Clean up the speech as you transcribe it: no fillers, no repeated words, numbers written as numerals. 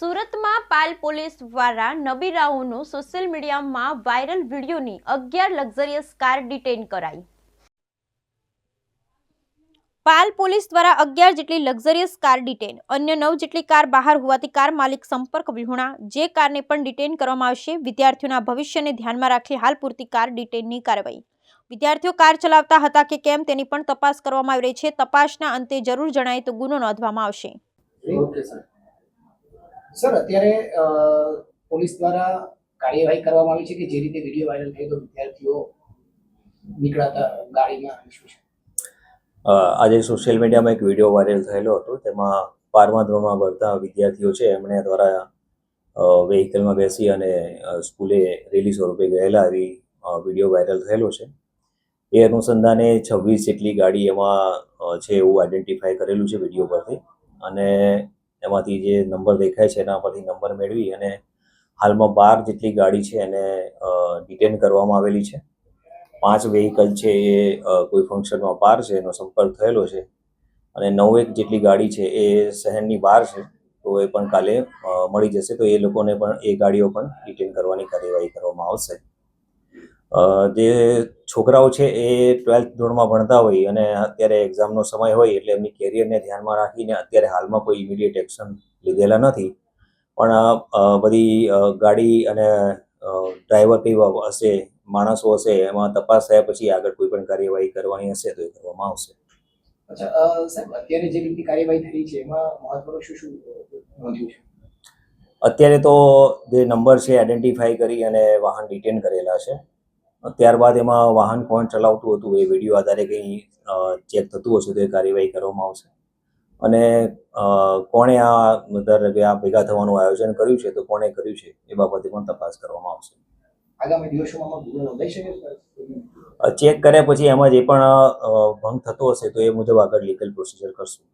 સુરતમાં પાલ પોલીસ દ્વારા નબીરાઓનો સોશિયલ મીડિયામાં વાયરલ વિડીયોની 11 લક્ઝરિયસ કાર ડિટેઇન કરાઈ। પાલ પોલીસ દ્વારા 11 જેટલી લક્ઝરિયસ કાર ડિટેઇન, અન્ય 9 જેટલી કાર બહાર હોવાથી કાર માલિક સંપર્ક વિહોણા, જે કારને પણ ડિટેઇન કરવામાં આવશે। વિદ્યાર્થીઓના ભવિષ્યને ધ્યાનમાં રાખી હાલ પૂરતી કાર ડિટેઇનની કાર્યવાહી। વિદ્યાર્થીઓ કાર ચલાવતા હતા કે કેમ તેની પણ તપાસ કરવામાં આવી રહી છે। તપાસના અંતે જરૂર જણાય તો ગુનો નોંધવામાં આવશે। ઓકે સર, અત્યારે પોલીસ દ્વારા કાર્યવાહી કરવામાં આવી છે કે જે રીતે વિડીયો વાયરલ થયો તો વિદ્યાર્થીઓ નીકળાતા ગાડીમાં શું છે? આજે સોશિયલ મીડિયામાં એક વિડીયો વાયરલ થયેલો હતો, તેમાં 12મા ધોરણમાં ભણતા વિદ્યાર્થીઓ છે એમણે દ્વારા વ્હીકલમાં બેસી અને સ્કૂલે રેલી સ્વરૂપે ગયેલા એવી વિડીયો વાયરલ થયેલો છે। એ અનુસંધાને 26 જેટલી ગાડી એમાં છે એવું આઈડેન્ટિફાઈ કરેલું છે વિડીયો પરથી, અને એમાંથી જે નંબર દેખાય છે એના પરથી નંબર મેળવી અને હાલમાં 12 જેટલી ગાડી છે એને ડિટેન કરવામાં આવેલી છે। 5 વ્હીકલ છે એ કોઈ ફંક્શનમાં બહાર છે એનો સંપર્ક થયેલો છે, અને 9 જેટલી ગાડી છે એ શહેરની બહાર છે, તો એ પણ કાલે મળી જશે, તો એ લોકોને પણ એ ગાડીઓ પણ ડિટેન કરવાની કાર્યવાહી કરવામાં આવશે। જે છોકરાઓ છે એ 12th ધોરણમાં ભણતા હોય અને અત્યારે એક્ઝામનો સમય હોય એટલે એમની કેરિયરને ધ્યાનમાં રાખીને અત્યારે હાલમાં કોઈ ઇમિડિયેટ એક્શન લીધેલા નથી, પણ બધી ગાડી અને ડ્રાઈવર કેવા હશે, માણસો હશે, એમાં તપાસ થયા પછી આગળ કોઈ પણ કાર્યવાહી કરવાની હશે તો એ કરવામાં આવશે। અચ્છા સાહેબ, અત્યારે જે રીતની કાર્યવાહી થઈ છે એમાં મહત્વનું શું નોંધ્યું છે? અત્યારે તો જે નંબર છે આઈડેન્ટિફાઈ કરી અને વાહન ડિટેન કરેલા છે। ત્યારબાદ એમાં વાહન કોણ ચલાવતું હતું એ વિડીયો આધારે કંઈ ચેક થતું હશે તો એ કાર્યવાહી કરવામાં આવશે, અને કોણે આ ભેગા થવાનું આયોજન કર્યું છે તો કોણે કર્યું છે એ બાબતે પણ તપાસ કરવામાં આવશે। આગામી દિવસોમાં ગુનો નોંધાઈ શકે? ચેક કર્યા પછી એમાં જે પણ ભંગ થતો હશે તો એ મુજબ આગળ લીગલ પ્રોસિજર કરશું।